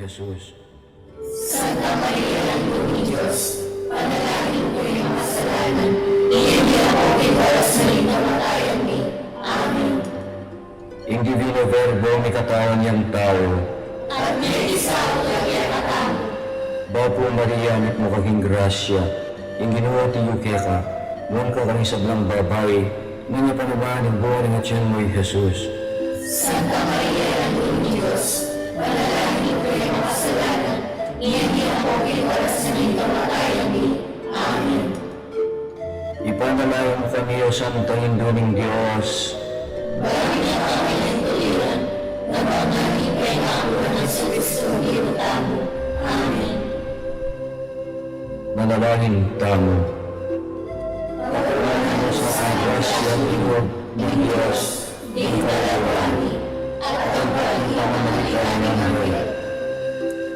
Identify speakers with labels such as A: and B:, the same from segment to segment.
A: Jesus. Santa Maria, Anak ni Diyos, panalangin ko yung kasalanan, iyan niya ako iwalas na rin namatayan ni. Amen.
B: In Divino Verbo, may katawan niyang tao,
A: at may isa ako lagyan katang.
B: Bapo Maria, anak mo kaking grasya, yung ginawa tiyo ka, nung ka kami sablang babae, nanya panabahan ng buwan ng atyan mo'y Jesus.
A: Santa Maria, Anak ni Diyos, panalangin ko yung kasalanan, iyan niya ako iwalas na rin namatayan ni. Amen.
B: Ipanalangin kami o Santang Induling Diyos.
A: Bagay na kami ng tuliran, na pagnahin kay nakuha ng sa Kristong ginutamo. Amen.
B: Manalangin tamo. Pagkawalan mo sa agrasya ng Diyos,
A: di kalawani, at ang pagpapamalitan ng buhay.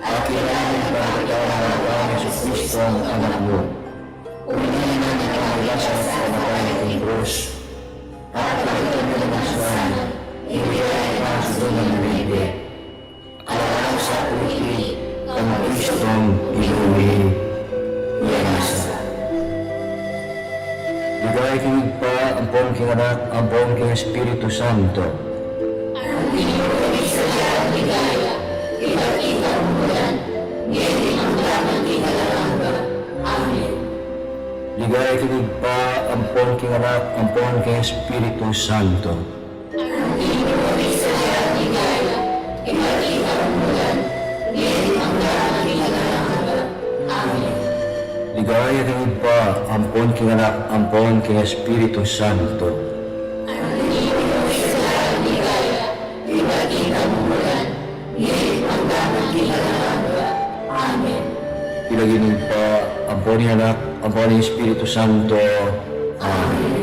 A: At kailangan pagkakaroon ng Panginoon sa Kristo ang anak mo. Umihin na nakakalasan sa kamatay ng krus. At pagkakaroon ng masalan, hindi ay masunod ng bibig. Alaw sa puti, ang Kristong ilumi. Yanasa.
B: Ligay kinig pa ang pong king anak, ang pong king Espiritu Santo.
A: Ang pinipuli sa diyang ligaya, kita-kita umulan, ngayon ang lamang kinalangga. Amen.
B: Ligay kinig pa ang pong king anak, ang pong king Espiritu Santo.
A: Ang pinipuli sa diyang ligaya, kita-kita umulan, ngayon ang lamang kinalangga. Amen.
B: Ligay kinig pa ang pong king anak, ang pong king Espiritu Santo.
A: Ang pinipuli sa diyang ligaya, kita-kita umulan, ngayon ang lamang kinalangga. Amen.
B: Ilaginig pa ang pong king anak, ang pong king Espiritu Santo.
A: Amen.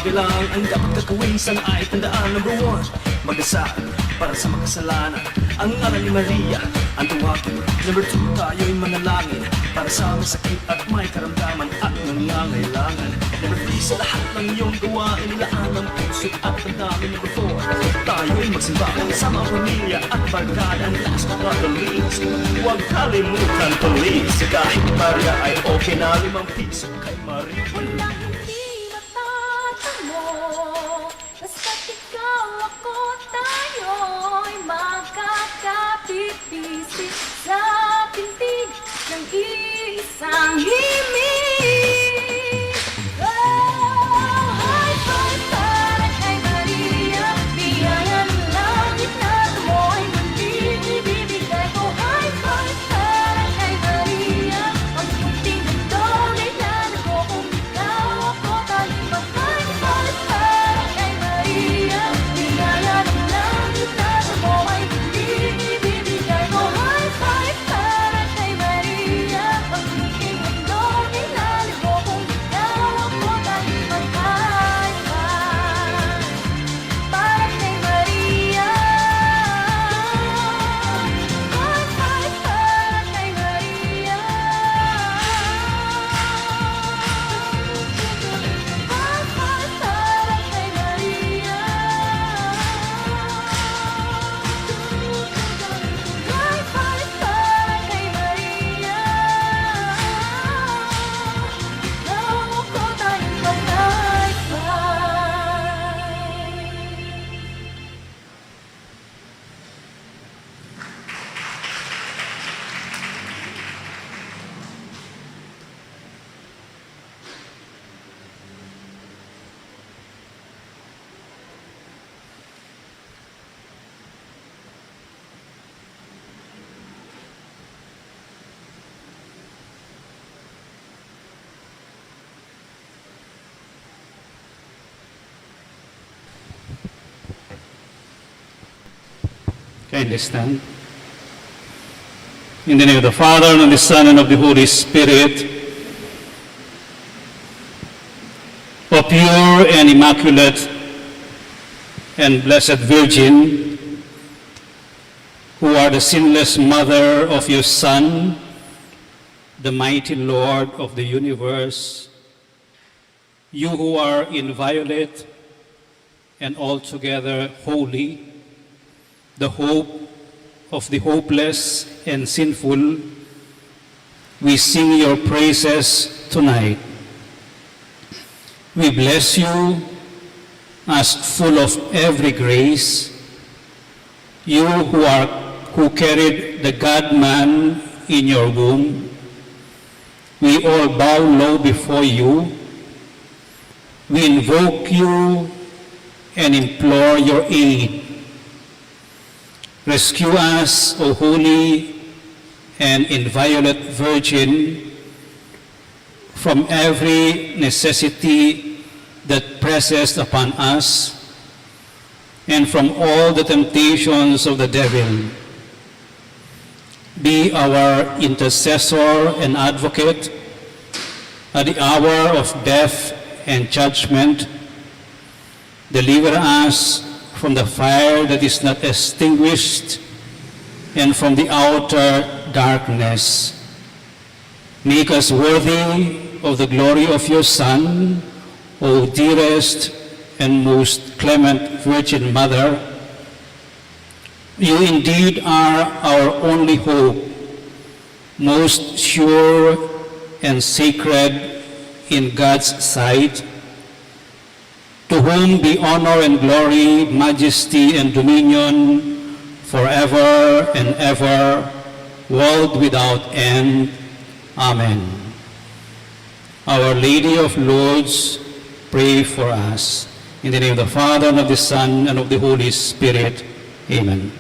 C: bagay lang ang dapat gagawin. Sana ay tandaan, number one, magdasal para sa makasalanan. Ang ngalan ni Maria ang tuwagin. Number two, tayo'y manalangin para sa may sakit at may karamdaman at nangangailangan. Number three, sa lahat ng iyong gawain, ilaan ang puso at ang dami. Number four, tayo'y magsimba sa mga pamilya at barkada. And last but not the least, huwag kalimutan please, kahit Maria ay okay na 5 piso kay Maria.
D: Walang hindi matatamo, basta't ikaw ako tayo'y magkakapit-bisig sa tindig ng isang himig. Oh, high five para kay Maria, biyaya ng langit na tumoy muling ibibigay ko. High five para kay Maria, ang munting mundo ngaylan ako kung ikaw ako tanging high five para kay Maria, biyaya ng langit na tumoy muling ibibigay ko. High five para kay Maria, ang munting mundo ngaylan ako kung ikaw ako tanging high five para kay Maria. High five para kay Maria. High five para kay Maria. High five para kay Maria. Ikaw ako tayong mag-high five.
E: Kindly stand. In the name of the Father, and of the Son, and of the Holy Spirit, O pure and immaculate and blessed Virgin, who are the sinless mother of your Son, the mighty Lord of the universe, you who are inviolate and altogether holy, the hope of the hopeless and sinful, we sing your praises tonight. We bless you as full of every grace, you who carried the God-man in your womb. We all bow low before you. We invoke you and implore your aid. Rescue us, O holy and inviolate Virgin, from every necessity that presses upon us, and from all the temptations of the devil. Be our intercessor and advocate at the hour of death and judgment. Deliver us from the fire that is not extinguished, and from the outer darkness. Make us worthy of the glory of your Son, O dearest and most clement Virgin Mother. You indeed are our only hope, most sure and sacred in God's sight, to whom be honor and glory, majesty and dominion forever and ever, world without end. Amen. Our Lady of Lourdes, pray for us. In the name of the Father, and of the Son, and of the Holy Spirit. Amen.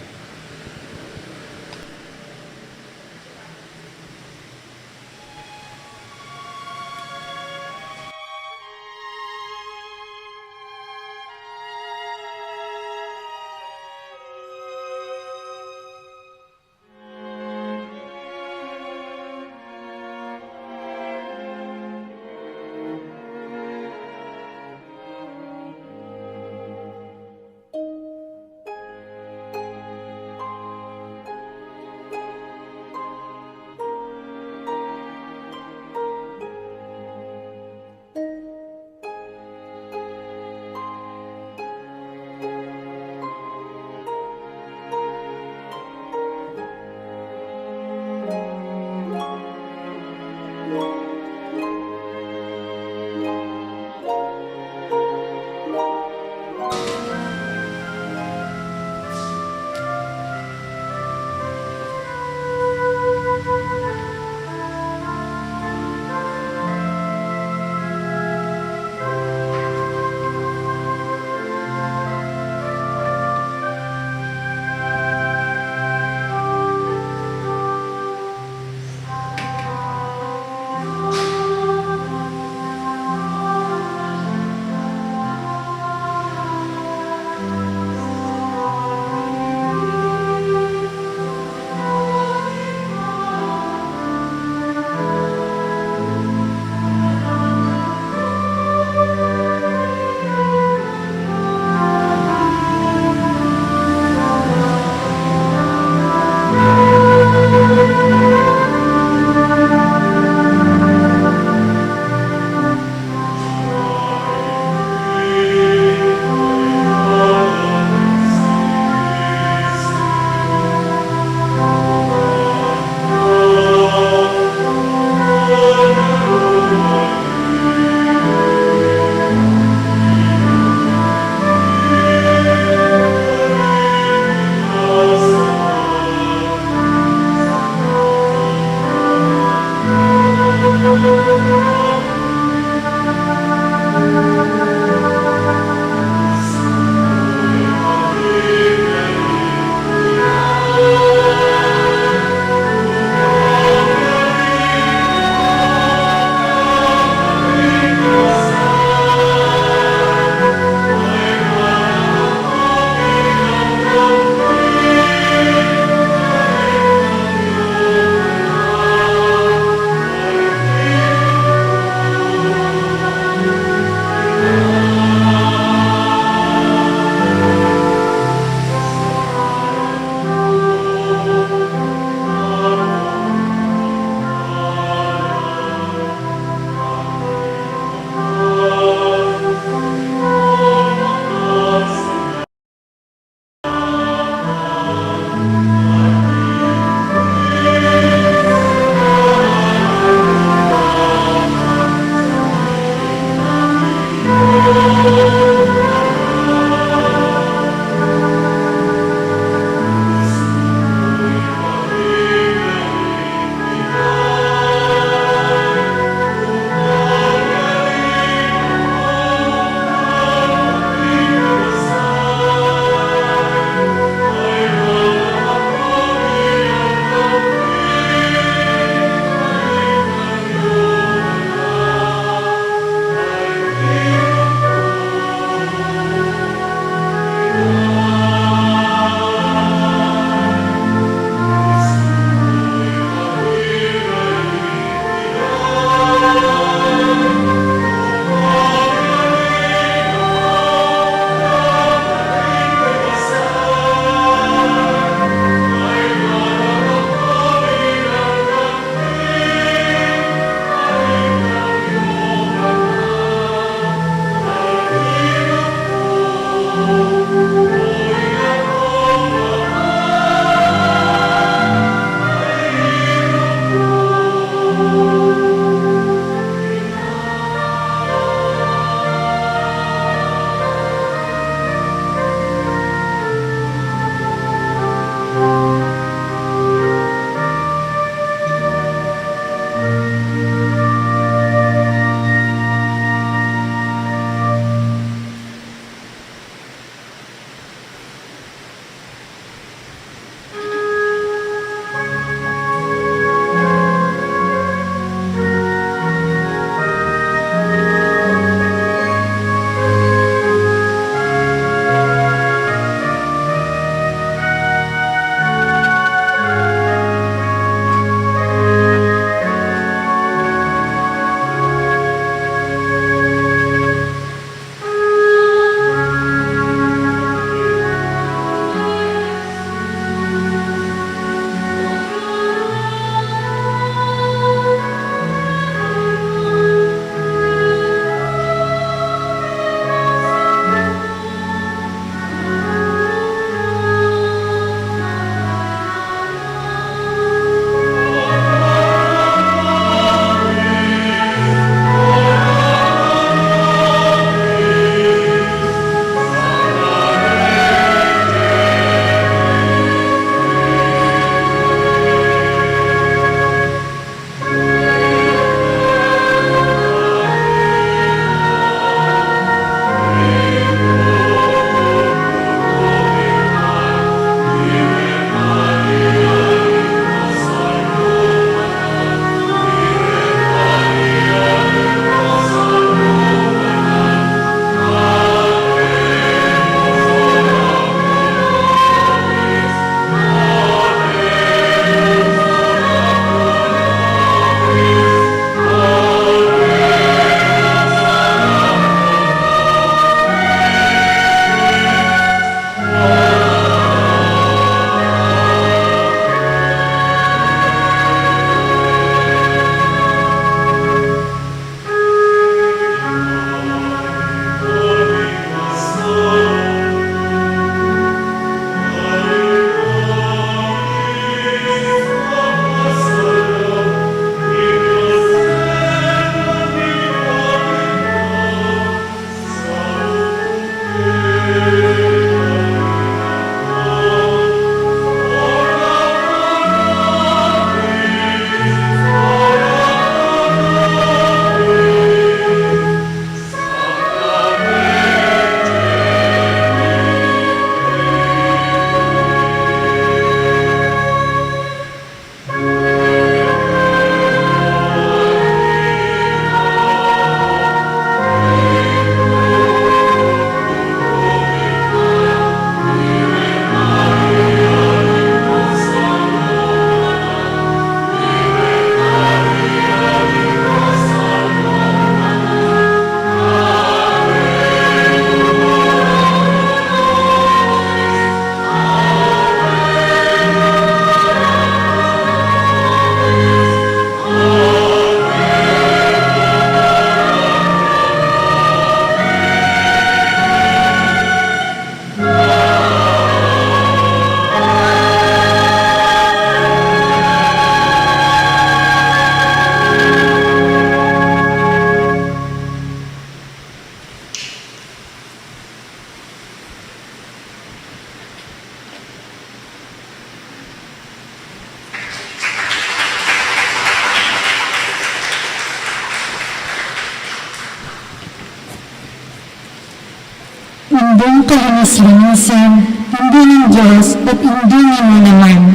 F: kalinis-linisan, hindi ng Diyos at hindi mo naman.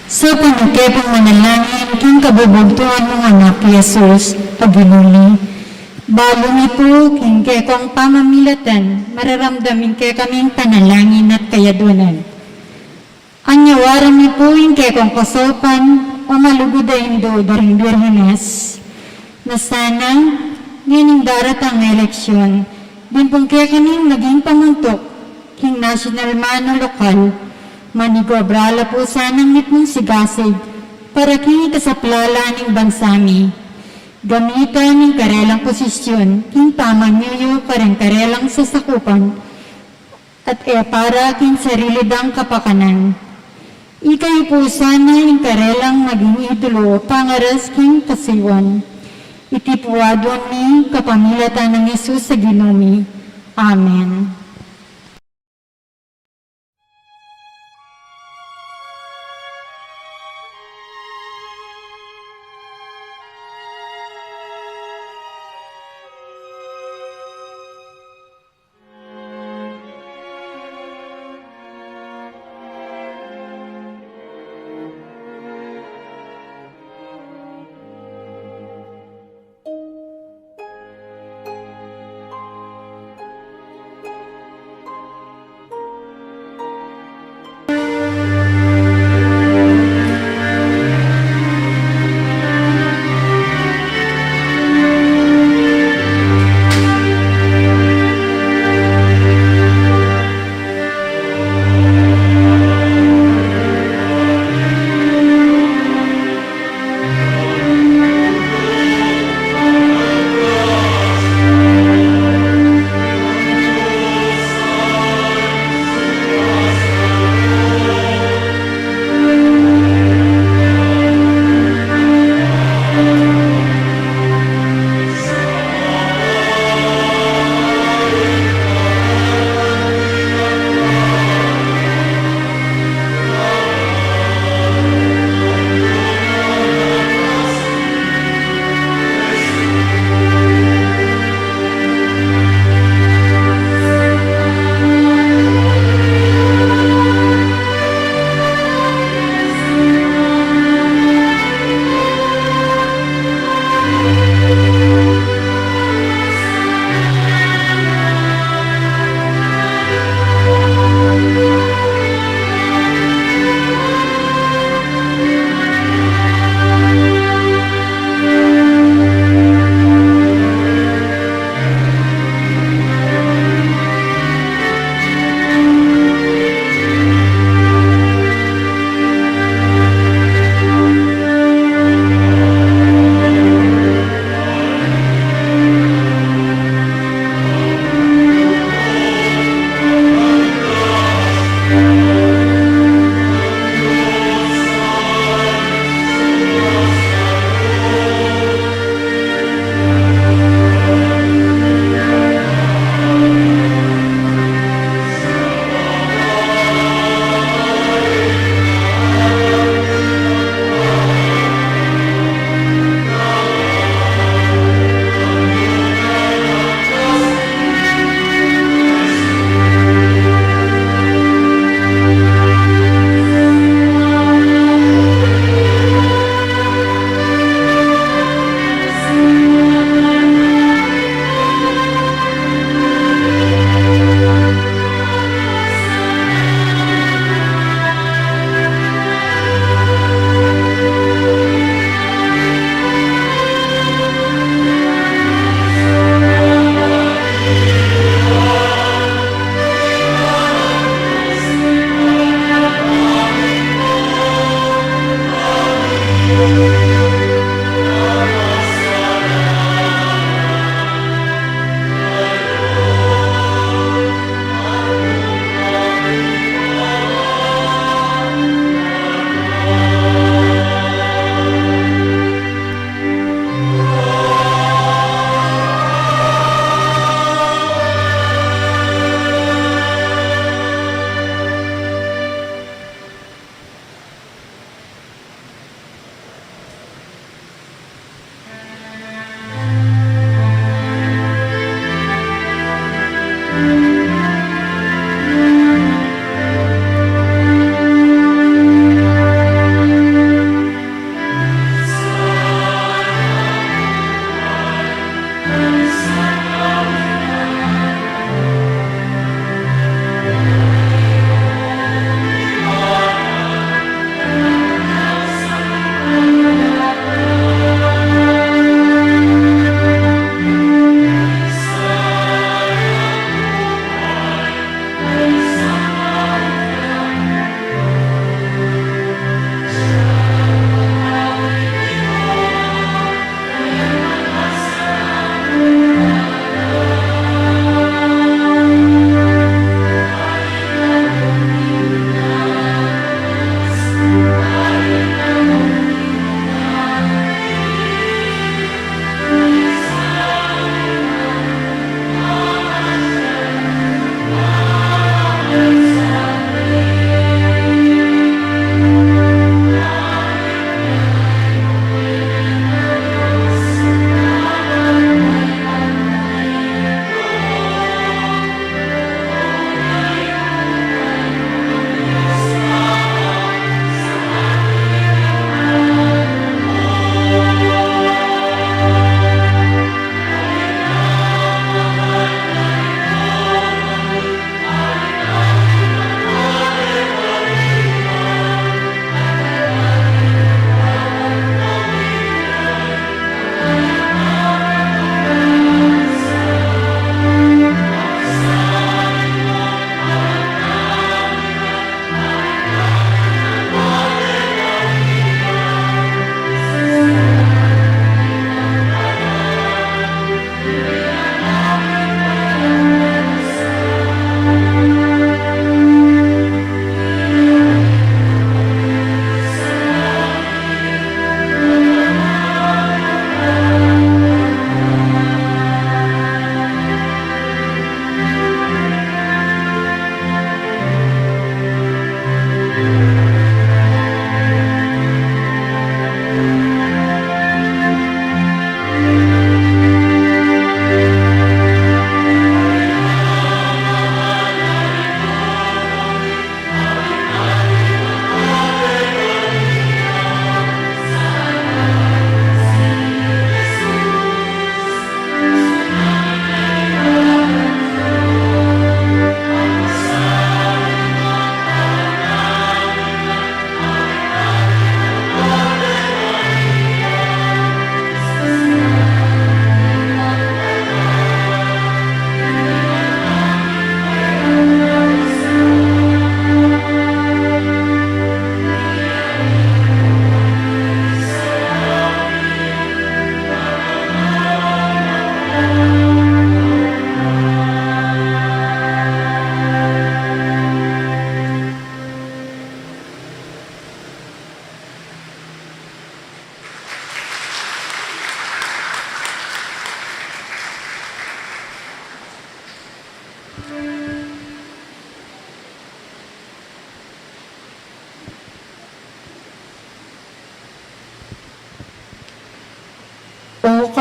F: Sa panukepong manalangin, king kabubugtuan mong anak, Jesus, paginuli. Balo ni po, king kekong pamamilatan, mararamdamin ke kaming panalangin at kayadunan. Anyawaran ni po, king kekong kasopan, o malugudayin do daring birhenes, na sana, ngayon daratang eleksyon, din pong kaya kaming naging pamuntok, king national man o lokal, manigobrala po sanang nitmong sigasig, para king kasaplala ng bansami. Gamitan ng karelang posisyon, king pamanyoyo parang karelang sasakupan, at para king sarili dang kapakanan. Ikay po sana yung karelang maging idolo, pangaras king kasiwan. Itipuwadon ni kapamilatan ng Yesus sa ginumi. Amen.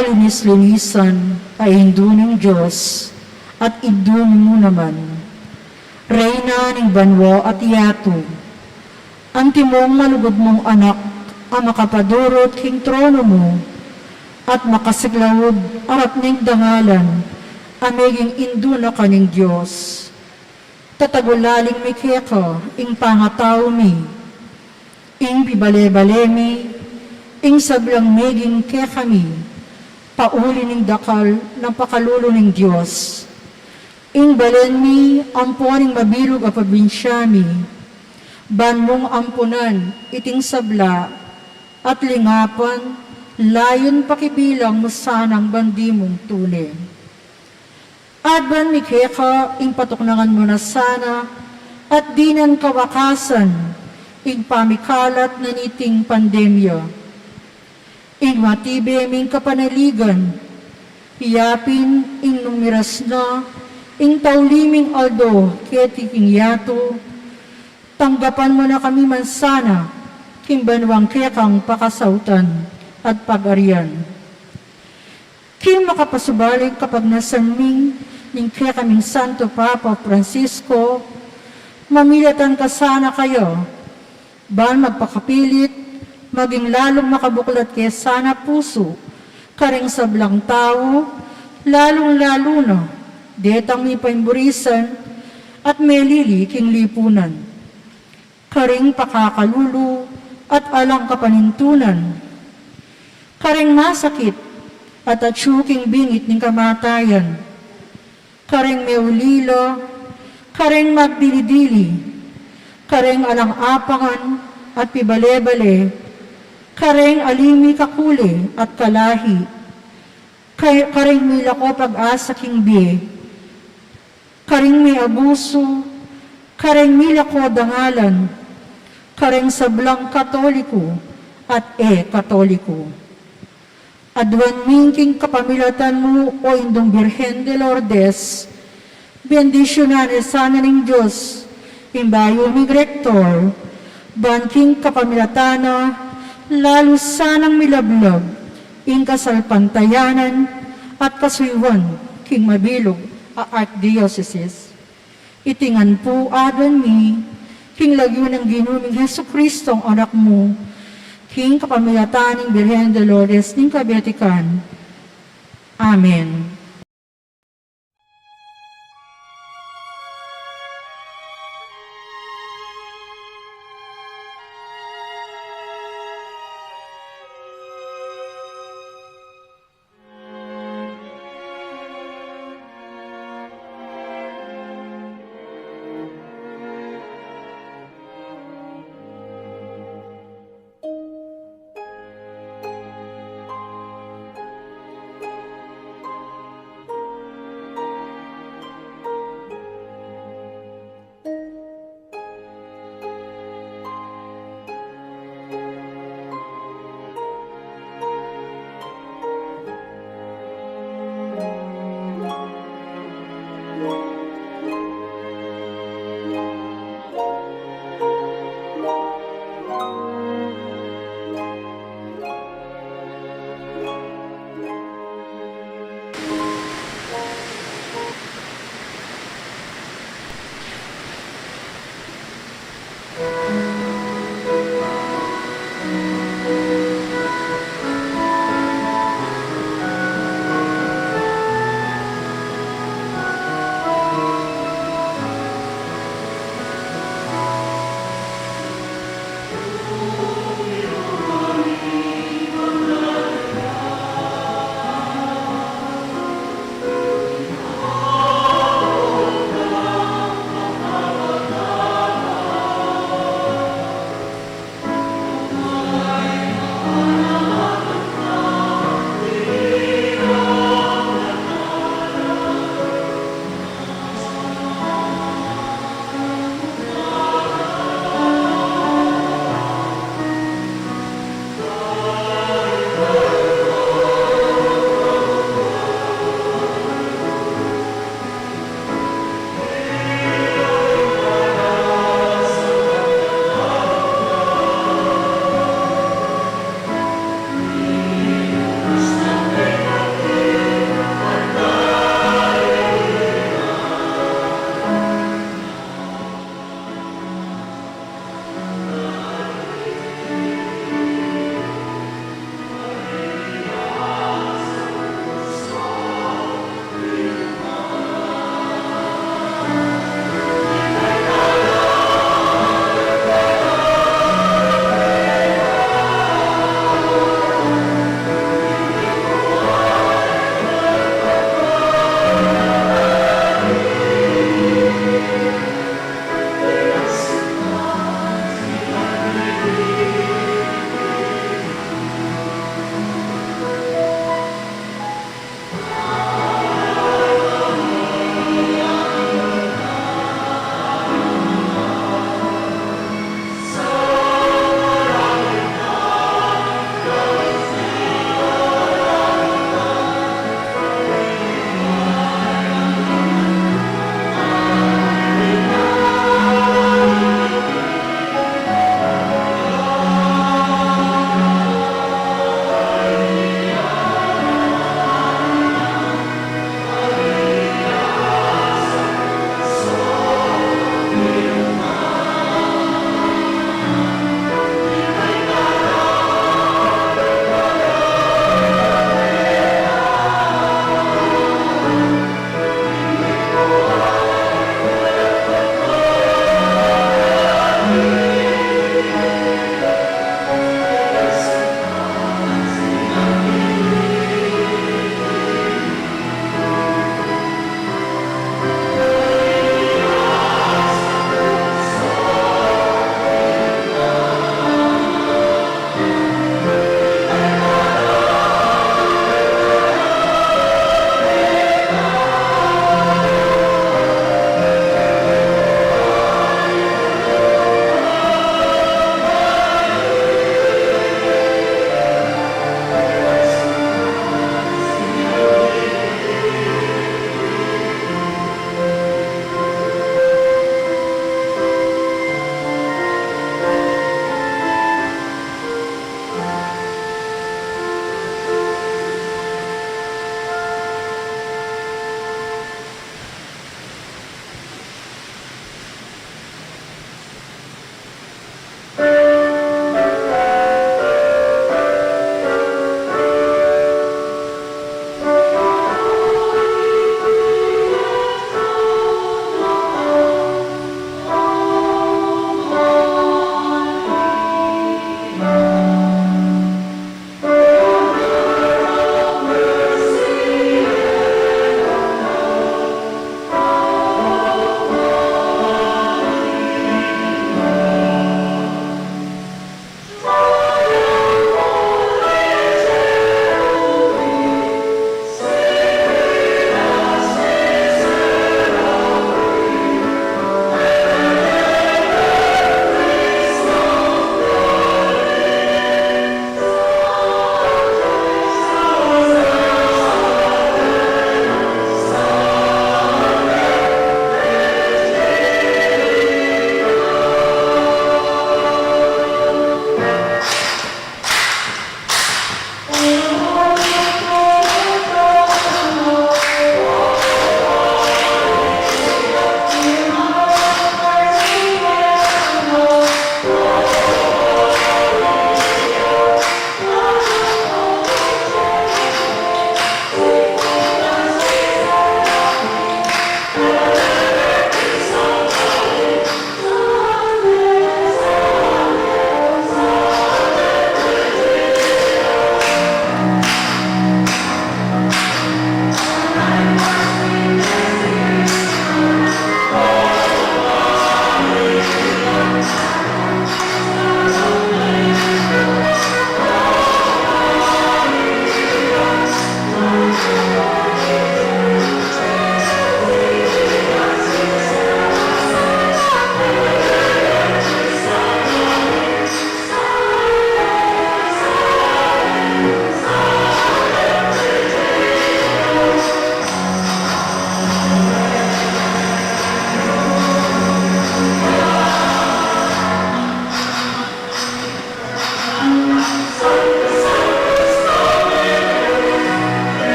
F: kalinis-linisan ay induning Diyos at idumi mo naman. Reyna ng banwa at yato, ang timong malugod mong anak ang makapadurot king trono mo at makasiglawod arat ng dangalan amiging induna kaning Diyos. Tatagulaling mi keka ing pangataw mi, ing bibale-bale mi, ing sablang meging keka mi, pauli ning dakal ng pakalulo ng Diyos. Ing balen mi, ampuaning mabilog a probinsya mi, ban mong ampunan, iting sabla, at lingapan, layon pakibilang masanang bandi mong tuli. Adban mi keka, ing patuknangan mo na sana, at dinan kawakasan, ing pamikalat na niting pandemya. Ing matibe ming kapanaligan, iyapin ing numiras na, ing tauliming aldo, ketiking yato, tanggapan mo na kami man sana, king banwang kekang pakasautan at pag-arian. King makapasubalik kapag nasanming, ning kaya kaming Santo Papa Francisco, mamilatan ka sana kayo, ban magpakapilit, maging lalong makabuklat kaya sana puso, karing sablang tao, lalong-lalo na, detang may paimburisan, at may lili king lipunan. Karing pakakalulu, at alang kapanintunan. Karing masakit, at atsyuking bingit ng kamatayan. Karing meulilo, karing magdilidili, karing alang-apangan at pibale-bale, karing alimi kakuli at kalahi, karing may lako pag-asa king biye, karing may abuso, karing may lako dangalan, karing sablang katoliko at katoliko. Adwan mingking kapamilatan mo o indong Birhen de Lourdes, bendisyonan sana ng Diyos, imbayo ni Rectoral, banking kapamilatana, lalo sanang milablab, ing kasalpantayanan at kasuiwan, king mabilog a Archdiocesan. Itingan po adwan mi, king lagyo ng ginuming Heso Kristong anak mo, king kapamilatan ng Birhen de Lourdes ng Cabetican. Amen.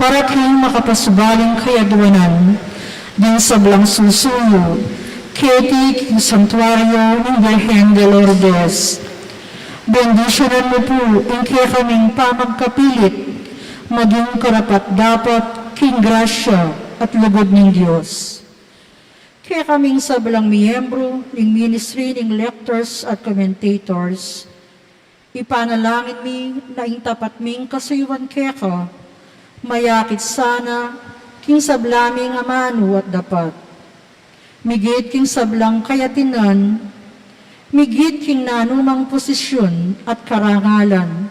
F: Para kayong makapasubaling kayadwanan, din sa blang susuyo, keti king santuario ng Birhen de Lourdes. Bendisyonan mo po ang kaya kaming pamagkapilit, maging karapat-dapat king grasya at lugod ng Diyos. Kaya kaming sablang miyembro ng ministry ng lectors at commentators, ipanalangin mi na intapat ming kasuyuan kaya ka, mayakit sana king sablaming amano at dapat. Migit king sablang kayatinan, migit king nanumang posisyon at karangalan,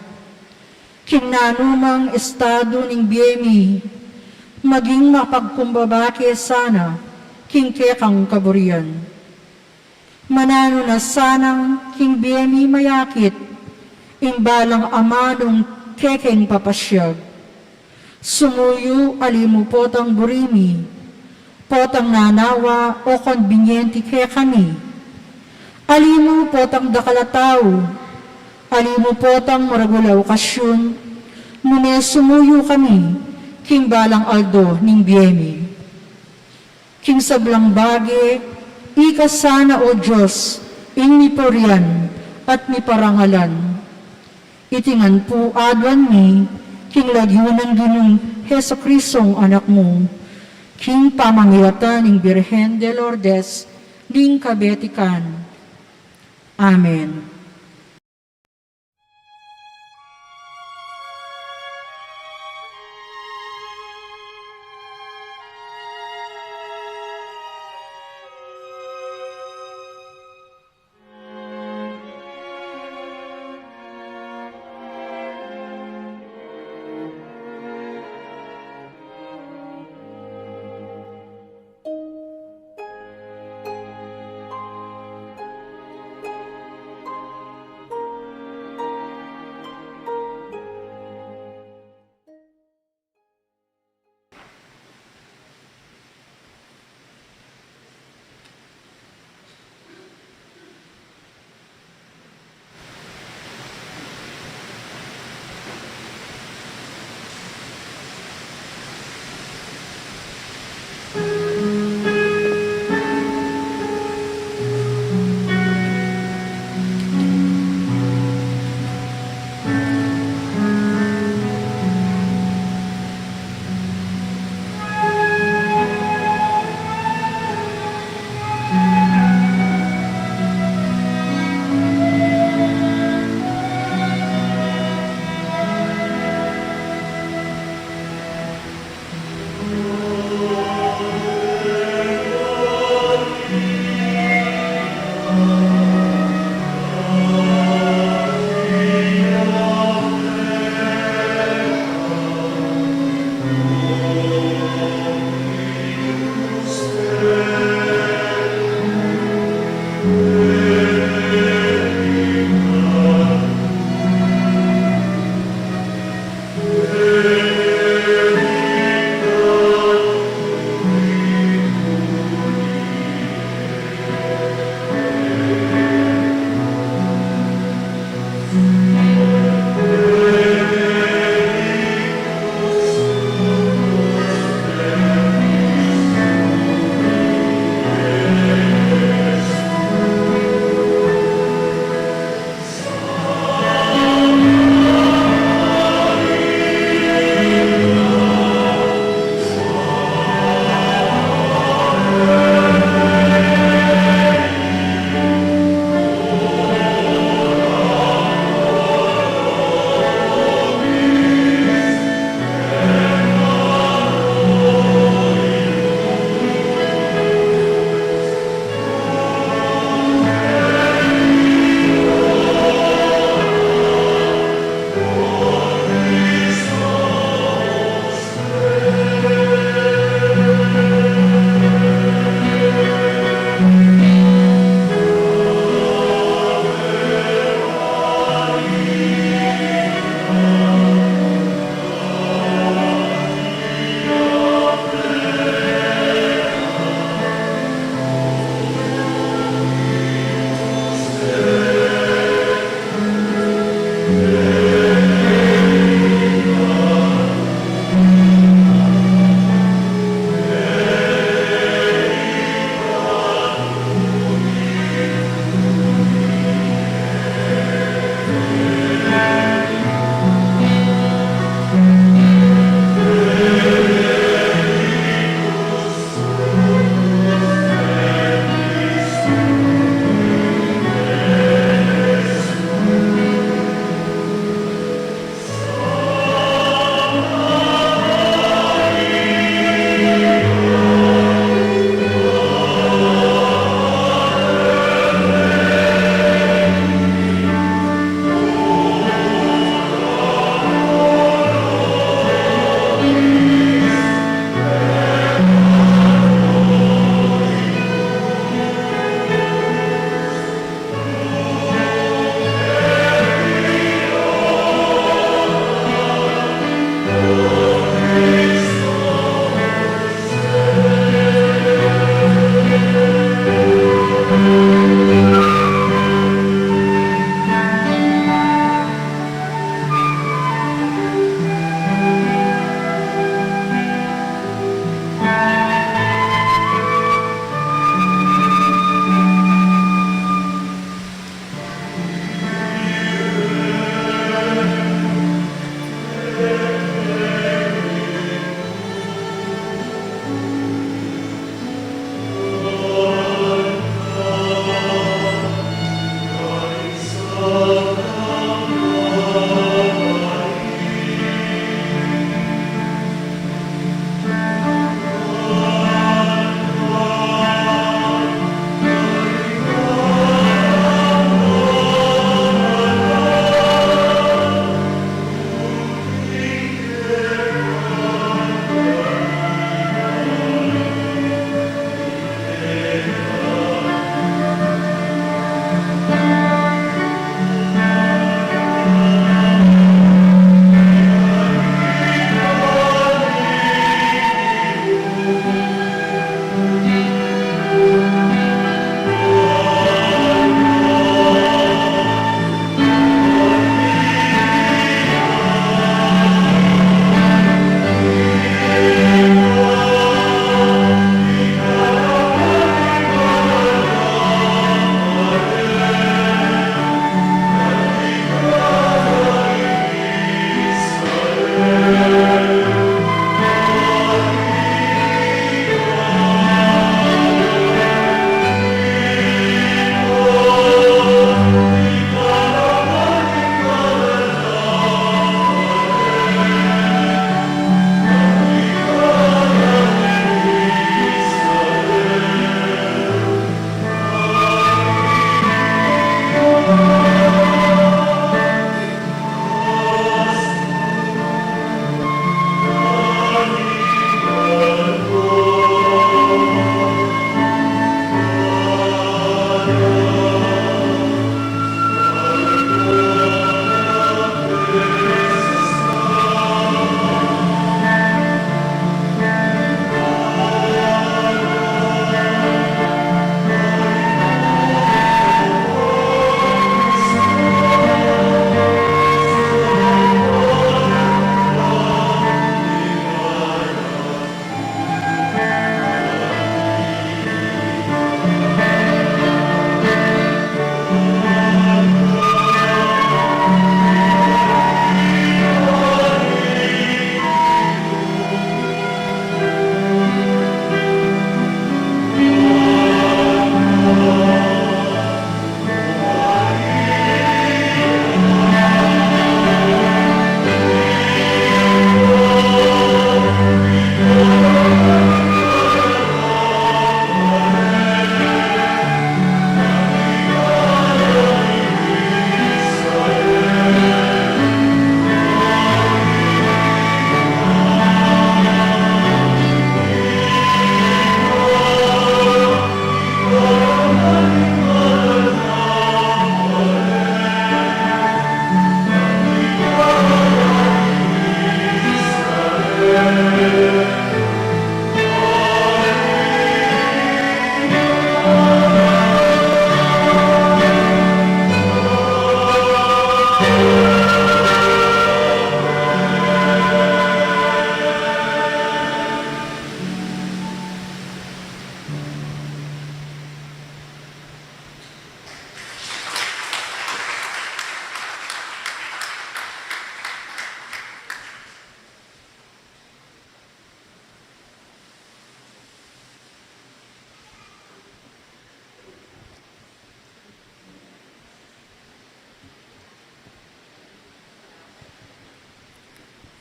F: king nanumang estado ng biyemi, maging mapagkumbabake sana king kekang kaburian. Manano na sanang king biyemi mayakit, imbalang amanong kekeng papasyag. Sumuyo alimu potang burimi, potang nanawa o konbinyenti kaya kami. Alimu potang dakalataw, alimu potang maragulaw kasyon, nune sumuyo kami, king balang aldo ning biyemi. King sablang bagi, ika sana o Diyos, ing miporian at miparangalan. Itingan po adwan mi, king lagyunan ginong Heso Kristong anak mo, king pamangilatan ng Birhen de Lourdes, ning Cabetican. Amen.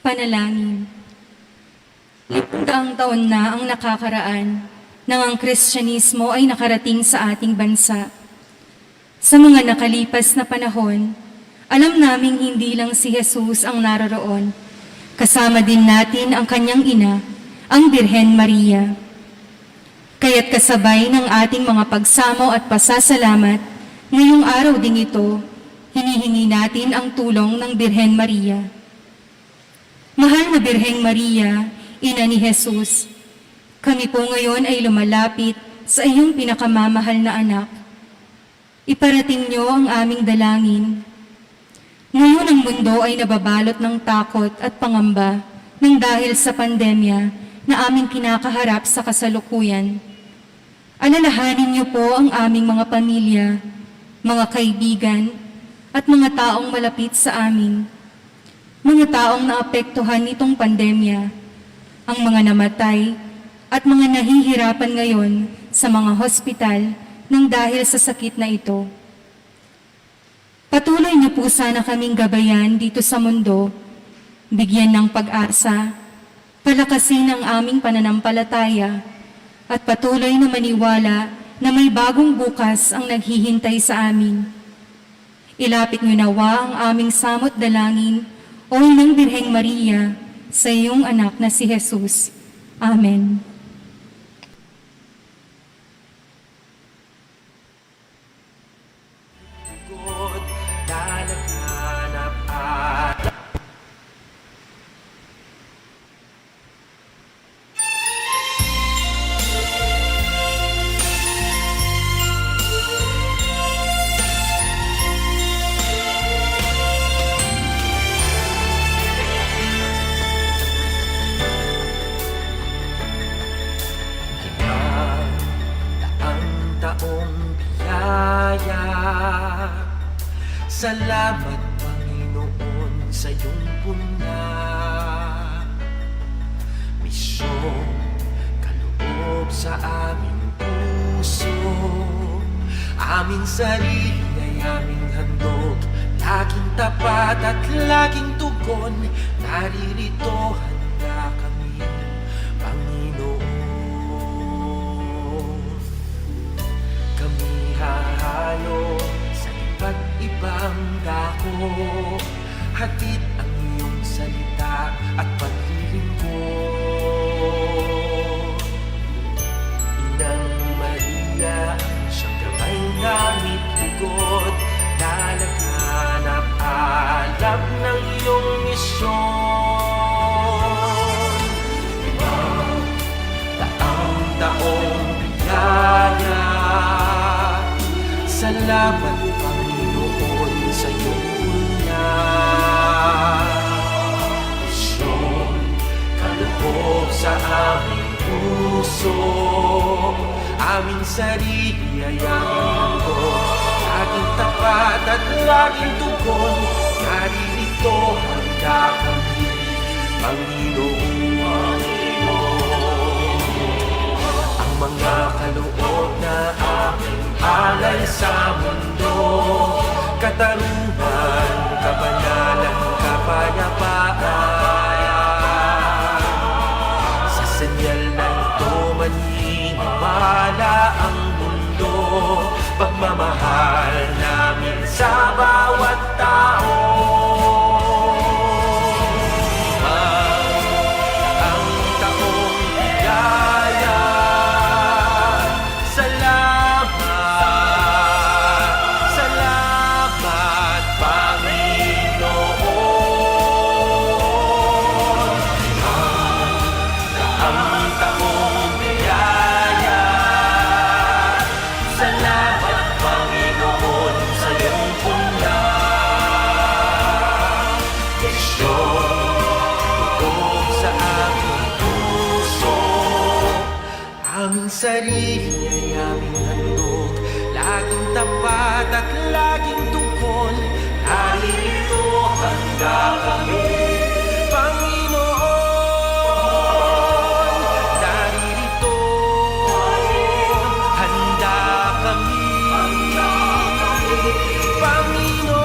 F: Panalangin. 500 taon na ang nakakaraan nang ang Kristyanismo ay nakarating sa ating bansa. Sa mga nakalipas na panahon, alam naming hindi lang si Jesus ang naroroon. Kasama din natin ang kanyang ina, ang Birhen Maria. Kaya't kasabay ng ating mga pagsamo at pasasalamat, ngayong araw ding ito, hinihingi natin ang tulong ng Birhen Maria. Mahal na Birheng Maria, Ina ni Jesus, kami po ngayon ay lumalapit sa iyong pinakamamahal na anak. Iparating niyo ang aming dalangin. Ngayon ang mundo ay nababalot ng takot at pangamba nang dahil sa pandemya na aming kinakaharap sa kasalukuyan. Alalahanin niyo po ang aming mga pamilya, mga kaibigan, at mga taong malapit sa amin. Mga taong naapektuhan nitong pandemya, ang mga namatay at mga nahihirapan ngayon sa mga hospital nang dahil sa sakit na ito. Patuloy niyo po sana kaming gabayan dito sa mundo, bigyan ng pag-asa, palakasin ang aming pananampalataya, at patuloy na maniwala na may bagong bukas ang naghihintay sa amin. Ilapit niyo nawa ang aming samot dalangin o ng Birheng Maria sa iyong anak na si Jesus. Amen.
C: Salamat, Panginoon, sa iyong punya. Misyong kaloob sa aming puso, aming sarili ay aming handog, laging tapat at laging tugon. Naririto handa kami, Panginoon. Kami hahalo at ibang dako, hatid ang iyong salita at paglilingkod. Inang Maria, siyang gabay namit lugod, lalaghanap alab ng iyong misyon. Taong-taong biyaya, salamat Panginoon sa iyong punya. Misyon, kaloob sa aming puso, aming sarili ay aming handog, laging tapat at laging tugon. Naririto handa kami, Panginoon. Ang mga kaloob na aming alay sa mundo, katarungan, kabanalan, kapayapaan. Sa senyal na ito maniniwala ang mundo, pagmamahal namin sa bawat tao. Ang taong biyaya, sarili ay aming handog, laging tapat at laging tugon. Naririto handa kami, Panginoon. Naririto handa kami, Panginoon.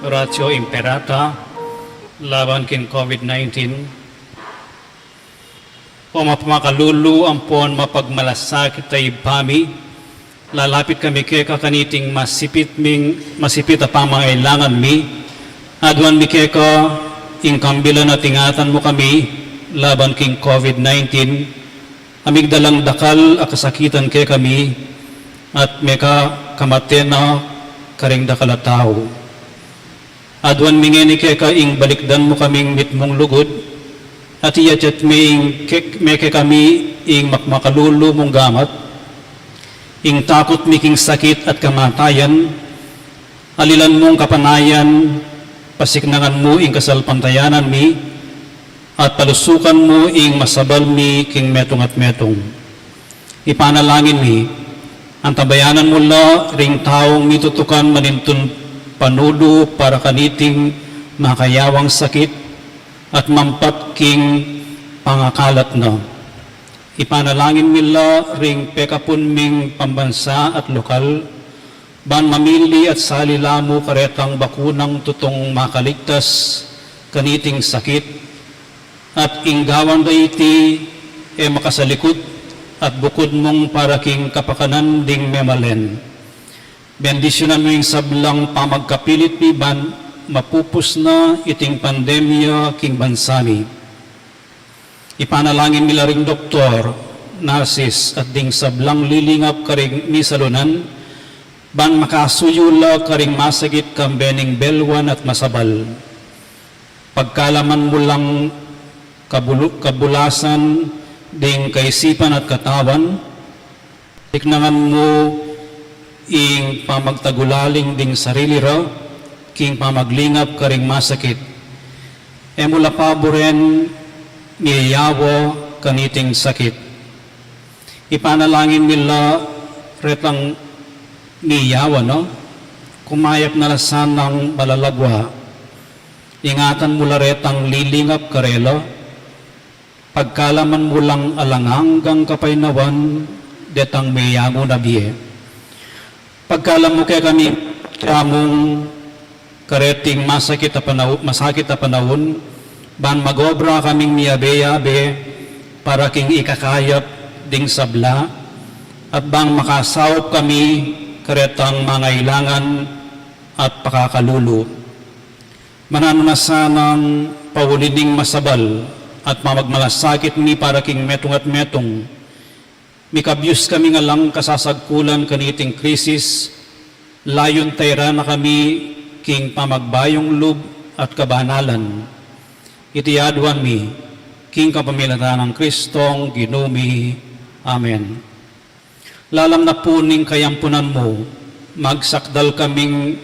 E: Ratio Imperata, laban kin COVID-19. O mapakalulu ampon mapagmalasakit tay pami, lalapit kami kay kakaniting masipit a pamangailangan mi, adwan mi kay ka ingkambilan na tingatan mo kami, laban king COVID-19, amigdalang dakal a kasakitan kay kami, at meka kamaten na karing dakal a tao. Adwan mingeni kay ka ing balikdan mo kaming mitmong lugod, at iyachat meke kami ing makmakalulu mong gamat, ing takot miking sakit at kamatayan, alilan mong kapanayan, pasiknangan mo ing kasalpantayanan mi, at palusukan mo ing masabal mi king metong at metong. Ipanalangin mi, ang tabayanan mo la ring taong mitutukan manintun panudo para kaniting makayawang sakit, at mampat king pangakalat na. Ipanalangin nila ring pekapun ming pambansa at lokal, ban mamili at salilamo karetang bakunang tutong makaligtas kaniting sakit, at inggawan da iti makasalikod at bukod mong para king kapakanan ding memalen. Bendisyonan mo yung sablang pamagkapilit ni ban mapupus na iting pandemya king bansami. Ipanalangin nila ring doktor, nurses at ding sablang lilingap karing misalunan, ban makasuyula karing masagit kang bening belwan at masabal. Pagkalaman mo lang kabulasan ding kaisipan at katawan, tiknangan mo ing pamagtagulaling ding sarili ra, king pamaglingap karing masakit. Mula paboren niyayawo kaniting sakit. Ipanalangin nila retang niyawa, no? Kumayap na lasan ng malalagwa. Ingatan mula retang lilingap karelo. Pagkalaman mo lang alanganggang kapainawan, detang mayago na biye. Pagkalam mo kaya kami kamong kareting masakit na panahon, ban magobra kaming miyabe-yabe para king ikakayap ding sabla, at bang makasawop kami karetang mangailangan at pakakalulu. Mananasanang paulining masabal at mamagmalasakit ni para king metong at metong. Mikabyus kami nga lang kasasagkulan kaniting krisis, layon tayra na kami king pamagbayong lub at kabanalan. Itiadwan mi, king kapamilatan ng Kristong ginumi. Amen. Lalam na puning kayampunan mo, magsakdal kaming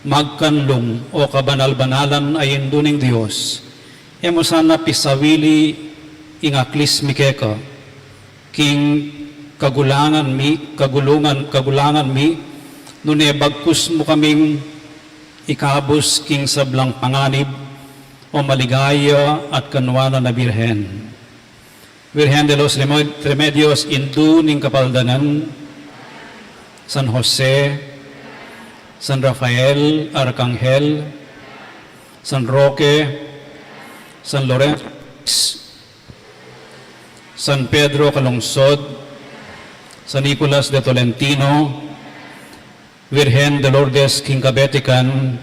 E: magkanlong o kabanal-banalan ay induning Diyos. Emo sana pisawili ingaklis mi keka, king kagulangan mi, nune bagkus mo kaming ikabos king sablang panganib o maligaya at kanwana na Birhen. Virgen de los Remedios, indu ning kapaldanan, San Jose, San Rafael, Arcangel, San Roque, San Lorenzo, San Pedro Calungsod, San Nicolas de Tolentino, Virgen de Lourdes, King Cabetican,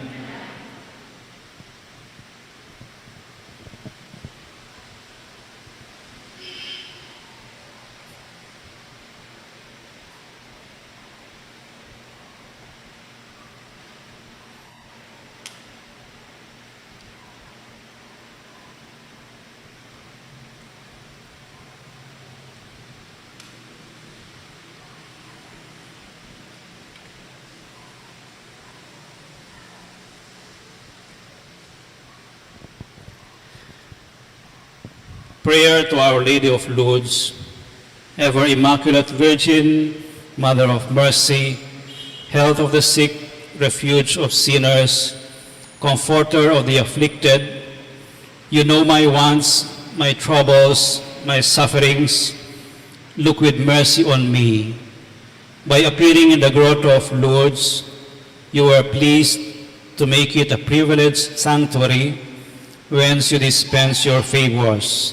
E: Prayer to Our Lady of Lourdes, Ever Immaculate Virgin, Mother of Mercy, Health of the sick, Refuge of sinners, Comforter of the afflicted, you know my wants, my troubles, my sufferings. Look with mercy on me. By appearing in the grotto of Lourdes, you were pleased to make it a privileged sanctuary whence you dispense your favors.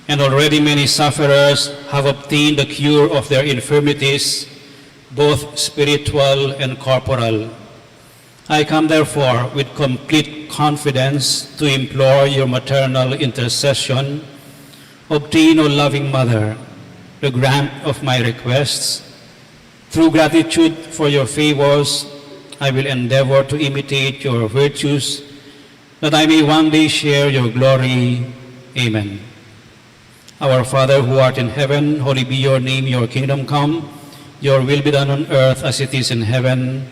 E: And already many sufferers have obtained the cure of their infirmities, both spiritual and corporal. I come therefore with complete confidence to implore your maternal intercession. Obtain, O loving Mother, the grant of my requests. Through gratitude for your favors, I will endeavor to imitate your virtues, that I may one day share your glory. Amen. Our Father who art in heaven, holy be your name, your kingdom come. Your will be done on earth as it is in heaven.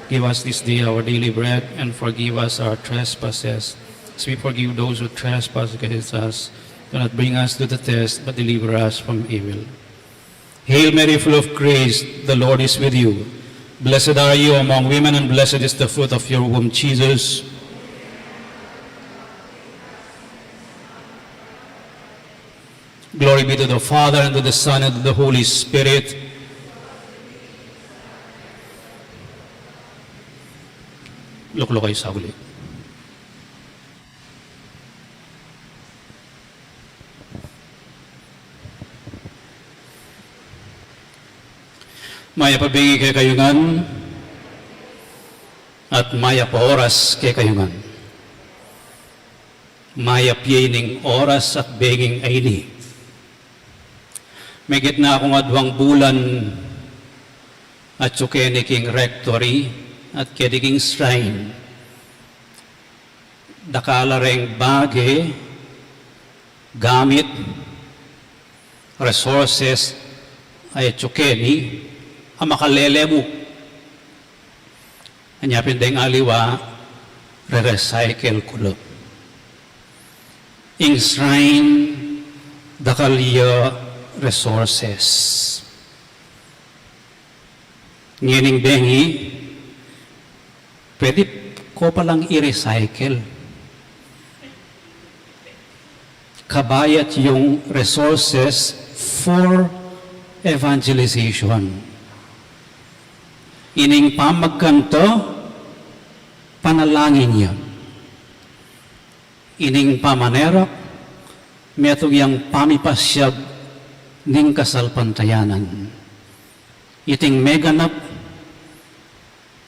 E: Give us this day our daily bread, and forgive us our trespasses, as we forgive those who trespass against us. Do not bring us to the test, but deliver us from evil. Hail Mary, full of grace, the Lord is with you. Blessed are you among women, and blessed is the fruit of your womb, Jesus. Glory be to the Father, and to the Son, and to the Holy Spirit. Luklok kayo sa huli. Maya pabingi kay kayungan, at maya pa oras kay kayungan. Maya piyening oras at benging aini. May gitna akong adwang bulan at tsukeni king rectory at kediking shrine. Dakala reng bage, gamit, resources ay tsukeni, ang makalelemu. Anyapin deng aliwa, re-recycle kulo. Ing shrine, dakalya resources. Ngining bengi, pwede ko palang i-recycle. Kabayat yung resources for evangelization. Ining pamagkanto, panalangin yun. Ining pamanerok, metong yang pamipasyag ning kasalpantayanan. Iting meganap,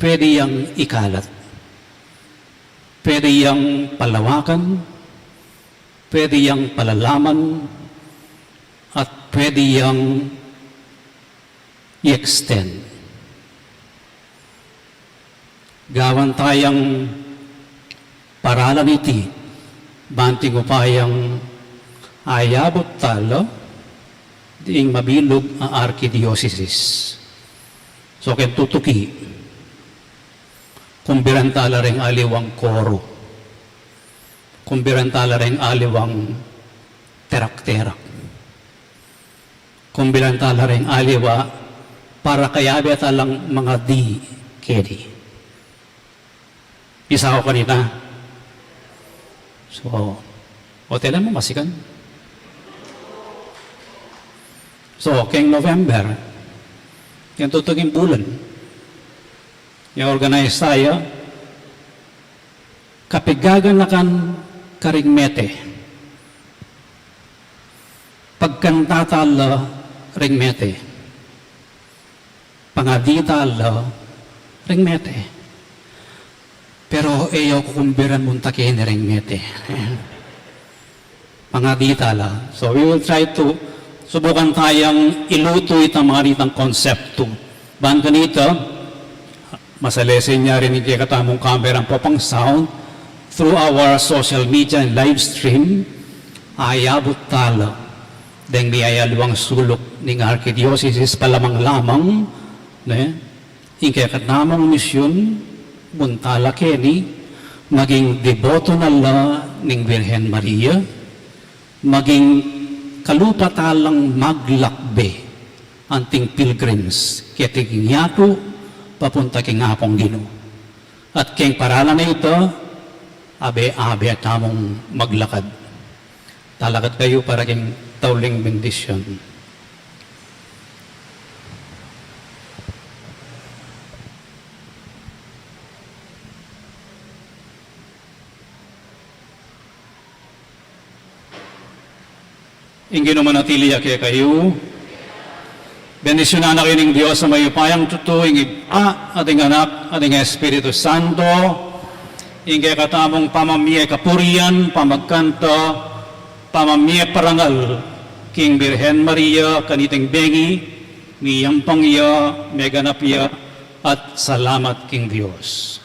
E: pwede yang ikalat. Pwede yang palawakan, pwede yang palalaman, at pwede yang i-extend. Gawan tayang paralan iti, banting upayang ayabot talo, diing mabilog ang Archdiocesan. So, ken tutuki, kumbirantala ring aliwang koro, kumbirantala ring aliwang terak-terak, kumbirantala ring aliwa para kayabi at alang mga di kedi. Isa ko kanina. So, hotelan mo masikan. So, keng November, yung tutuging bulan, yung organize tayo, kapigaganakan karingmete, pagkantatala ringmete, pangaditala ringmete. Pero ayaw kukumbiran munta kaya ni ringmete. Pangaditala. So we will try to subukan tayong iluto itang mga ritang konsepto. Baan ganito, masalesin niya rin hindi katamong camera ang popang sound through our social media and live stream, ayabot tala. Deng may ayaluang sulok ng Archdiocesan palamang-lamang, ingkaya katamang misyon, muntala keni, maging deboto nala ng Virgen Maria, maging kalupatalang maglakbe anting pilgrims kiting yato papunta king apong Ginoo. At king paralan na ito, abe-abe at tamong maglakad. Talakad kayo para king tauling bendisyon. Ingin manatili kaya kayo. Bendisyonan na kayo ng Diyos sa may upayang tuto, ingin ating anak, ating Espiritu Santo, ingin katamong pamamiyay kapurian, pamagkanto, pamamiyay parangal, King Birhen Maria, kaniting bengi, niyampang iya, meganap iya, at salamat King Diyos.